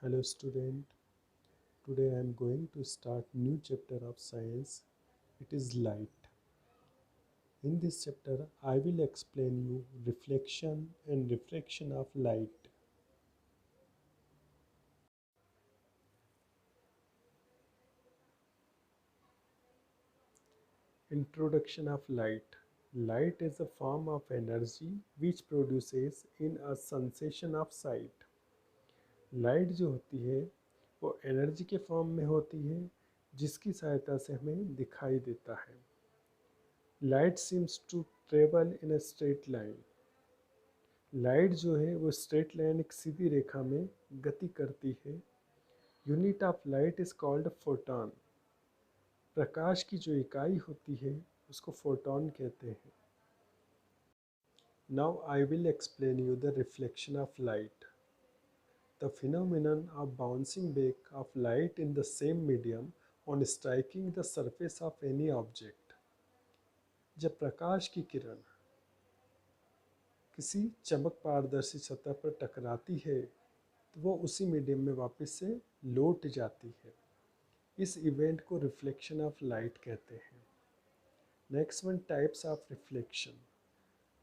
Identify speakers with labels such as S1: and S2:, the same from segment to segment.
S1: Hello student, today I am going to start new chapter of science. It is light. In this chapter I will explain you reflection and refraction of light. Introduction of light. Light is a form of energy which produces in a sensation of sight. Light जो होती है वो energy के form में होती है जिसकी सहायता से हमें दिखाई देता है. Light seems to travel in a straight line. Light जो है वो स्ट्रेट लाइन एक सीधी रेखा में गति करती है. Unit of light is called photon. प्रकाश की जो इकाई होती है उसको फोटॉन कहते हैं. Now I will explain you the reflection of light. The phenomenon of bouncing back of light in the same medium on striking the surface of any object. जब प्रकाश की किरण किसी चमक पारदर्शी सतह पर टकराती है तो वो उसी मीडियम में वापस से लौट जाती है. इस इवेंट को रिफ्लेक्शन ऑफ लाइट कहते हैं. Next one, types of reflection.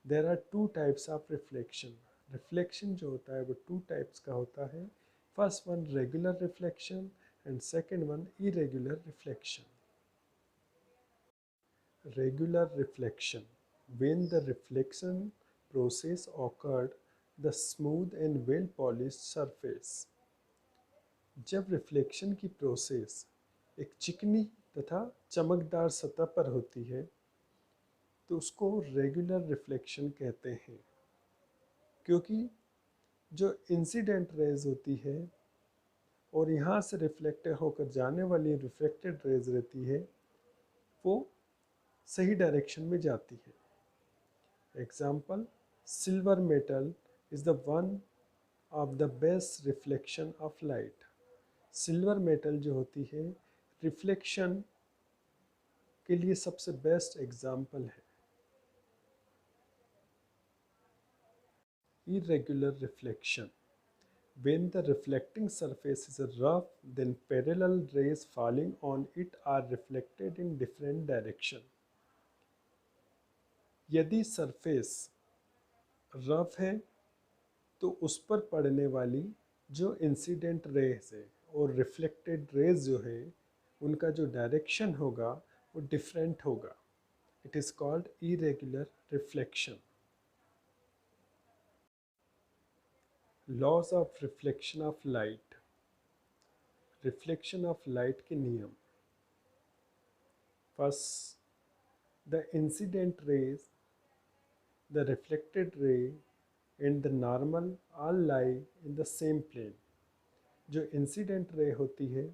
S1: There are two types of reflection. Reflection जो होता है वो टू टाइप्स का होता है. First one regular reflection and second one irregular reflection. Regular reflection. When the reflection process occurred, the smooth and well polished surface. जब reflection की process एक चिकनी तथा चमकदार सतह पर होती है तो उसको रेगुलर रिफ्लेक्शन कहते हैं, क्योंकि जो इंसिडेंट रेज होती है और यहाँ से रिफ्लेक्ट होकर जाने वाली रिफ्लेक्टेड रेज रहती है वो सही डायरेक्शन में जाती है. Example, silver metal is the one of the best reflection of light. Silver metal जो होती है रिफ्लेक्शन के लिए सबसे बेस्ट एग्जाम्पल है. Irregular reflection. When the reflecting surface is rough, then parallel rays falling on it are reflected in different direction. यदि surface rough है तो उस पर पड़ने वाली जो इंसिडेंट रेज है और रिफ्लेक्टेड रेज जो है उनका जो डायरेक्शन होगा वो डिफरेंट होगा. It is called irregular reflection. Laws of reflection of light. Reflection of light के नियम. First, the incident rays, the reflected ray and the normal all lie in the same plane. जो incident ray होती है,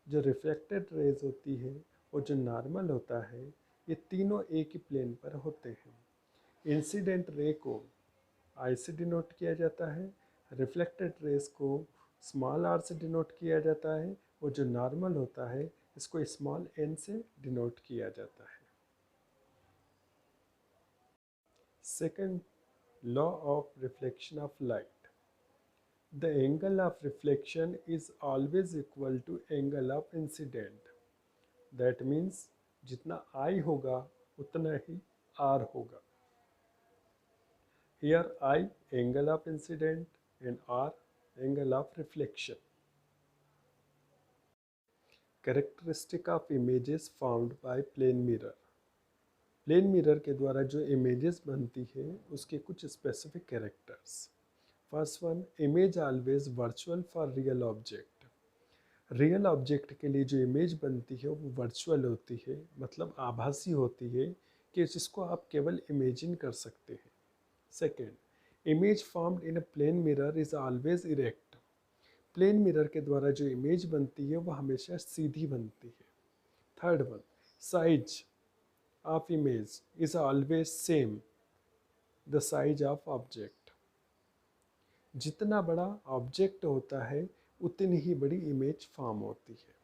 S1: जो reflected raise होती है और जो नॉर्मल होता है ये तीनों एक ही प्लेन पर होते हैं. इंसिडेंट रे को आई से डिनोट किया जाता है, रिफ्लेक्टेड रेज को स्मॉल आर से डिनोट किया जाता है और जो नॉर्मल होता है इसको स्मॉल एन से डिनोट किया जाता है. Second, law of reflection of light. The angle of reflection is always equal to angle of incident. That means जितना I होगा उतना ही R होगा. Here I angle of incident and R angle of reflection. Characteristic of images formed by plane mirror. Plane mirror के द्वारा जो images बनती है उसके कुछ specific characters. First one, image always virtual for real object. Real object के लिए जो इमेज बनती है वो वर्चुअल होती है, मतलब आभासी होती है कि जिसको आप केवल इमेजिन कर सकते हैं. Second, image formed in a plane mirror is always erect. Plane mirror के द्वारा जो इमेज बनती है वो हमेशा सीधी बनती है. Third one, size of image is always same the size of object. जितना बड़ा ऑब्जेक्ट होता है उतनी ही बड़ी इमेज फॉर्म होती है.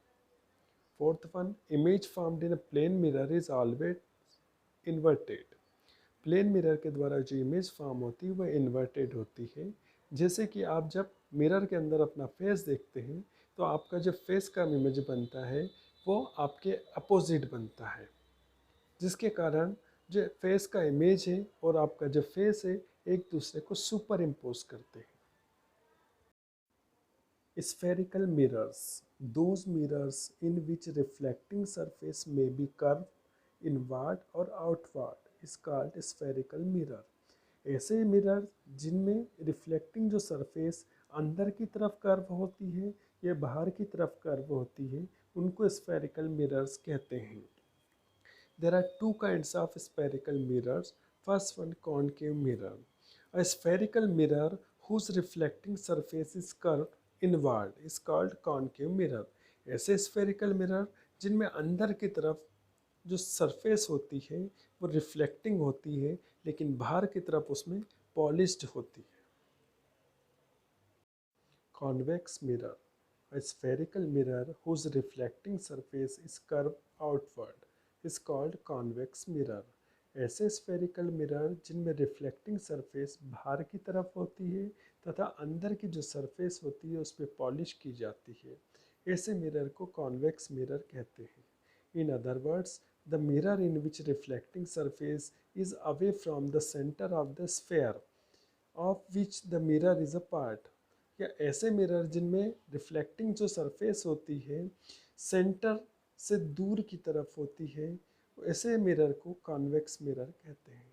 S1: Fourth one, image formed in a plane mirror is always inverted. Plane mirror के द्वारा जो इमेज फॉर्म होती है वह इन्वर्टेड होती है. जैसे कि आप जब मिरर के अंदर अपना फेस देखते हैं तो आपका जो फेस का इमेज बनता है वो आपके अपोजिट बनता है, जिसके कारण जो फेस का इमेज है और आपका जो फेस है एक दूसरे को सुपर इम्पोज करते हैं। Spherical mirrors, those mirrors in which reflecting surface may be curved inward or outward, is called spherical mirror. ऐसे मिरर जिनमें रिफ्लेक्टिंग जो सरफेस अंदर की तरफ कर्व होती है या बाहर की तरफ कर्व होती है उनको स्फेरिकल मिरर्स कहते हैं। There are two kinds of spherical mirrors. First one, concave mirror. A spherical mirror whose reflecting surface is curved inward is called concave mirror. ऐसे spherical mirror जिनमें अंदर की तरफ जो सरफेस होती है वो रिफ्लेक्टिंग होती है लेकिन बाहर की तरफ उसमें पॉलिश्ड होती है। Convex mirror, a spherical mirror whose reflecting surface is curved outward, is called convex mirror. ऐसे स्फेरिकल मिरर जिनमें रिफ्लेक्टिंग सरफेस बाहर की तरफ होती है तथा अंदर की जो सरफेस होती है उस पर पॉलिश की जाती है, ऐसे मिरर को कॉन्वेक्स मिरर कहते हैं। In other words, the mirror in which reflecting surface is away from the centre of the sphere of which the mirror is a part, या ऐसे मिरर जिनमें रिफ्लेक्टिंग जो सरफेस होती है सेंटर से दूर की तरफ होती है, ऐसे मिरर को कॉन्वेक्स मिरर कहते हैं।